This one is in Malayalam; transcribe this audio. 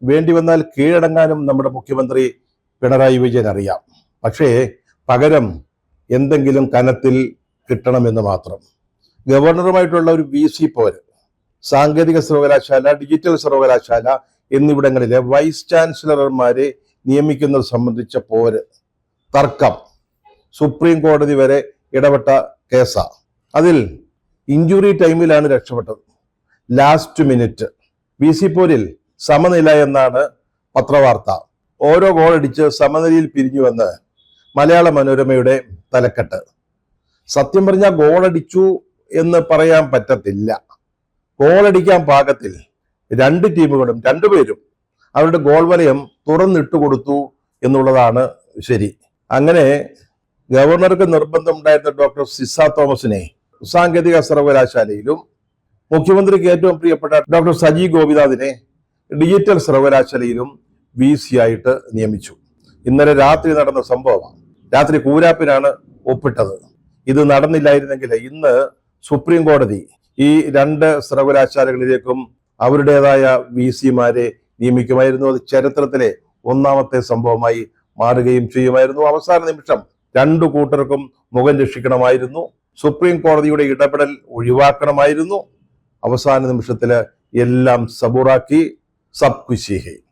വേണ്ടി വന്നാൽ കീഴടങ്ങാനും നമ്മുടെ മുഖ്യമന്ത്രി പിണറായി വിജയൻ അറിയാം. പക്ഷേ പകരം എന്തെങ്കിലും കനത്തിൽ കിട്ടണമെന്ന് മാത്രം. ഗവർണറുമായിട്ടുള്ള ഒരു VC പോര്, സാങ്കേതിക സർവകലാശാല, ഡിജിറ്റൽ സർവകലാശാല എന്നിവിടങ്ങളിലെ വൈസ് ചാൻസലർമാരെ നിയമിക്കുന്നത് സംബന്ധിച്ച പോര്, തർക്കം സുപ്രീം കോടതി വരെ ഇടപെട്ട കേസാണ്. അതിൽ ഇഞ്ചുറി ടൈമിലാണ് രക്ഷപ്പെട്ടത്. ലാസ്റ്റ് മിനിറ്റ് VC പോരിൽ സമനില എന്നാണ് പത്രവാർത്ത. ഓരോ ഗോളടിച്ച് സമനിലയിൽ പിരിഞ്ഞുവെന്ന് മലയാള മനോരമയുടെ തലക്കെട്ട്. സത്യം പറഞ്ഞാൽ ഗോളടിച്ചു എന്ന് പറയാൻ പറ്റത്തില്ല. ഗോളടിക്കാൻ പാകത്തിൽ രണ്ട് ടീമുകളും രണ്ടുപേരും അവരുടെ ഗോൾ വലയം തുറന്നിട്ട് കൊടുത്തു എന്നുള്ളതാണ് ശരി. അങ്ങനെ ഗവർണർക്ക് നിർബന്ധമുണ്ടായിരുന്ന ഡോക്ടർ സിസ തോമസിനെ സാങ്കേതിക സർവകലാശാലയിലും മുഖ്യമന്ത്രിക്ക് ഏറ്റവും പ്രിയപ്പെട്ട ഡോക്ടർ സജി ഗോപിനാഥിനെ ഡിജിറ്റൽ സർവകലാശാലയിലും VC ആയിട്ട് നിയമിച്ചു. ഇന്നലെ രാത്രി നടന്ന സംഭവമാണ്. രാത്രി കൂരാപ്പിനാണ് ഒപ്പിട്ടത്. ഇത് നടന്നില്ലായിരുന്നെങ്കിൽ ഇന്ന് സുപ്രീം കോടതി ഈ രണ്ട് സർവകലാശാലകളിലേക്കും അവരുടേതായ VCമാരെ നിയമിക്കുമായിരുന്നു. അത് ചരിത്രത്തിലെ ഒന്നാമത്തെ സംഭവമായി മാറുകയും ചെയ്യുമായിരുന്നു. അവസാന നിമിഷം രണ്ടു കൂട്ടർക്കും മുഖം രക്ഷിക്കണമായിരുന്നു. സുപ്രീം കോടതിയുടെ ഇടപെടൽ ഒഴിവാക്കണമായിരുന്നു. അവസാന നിമിഷത്തില് എല്ലാം സബൂറാക്കി. Sub Khushi high.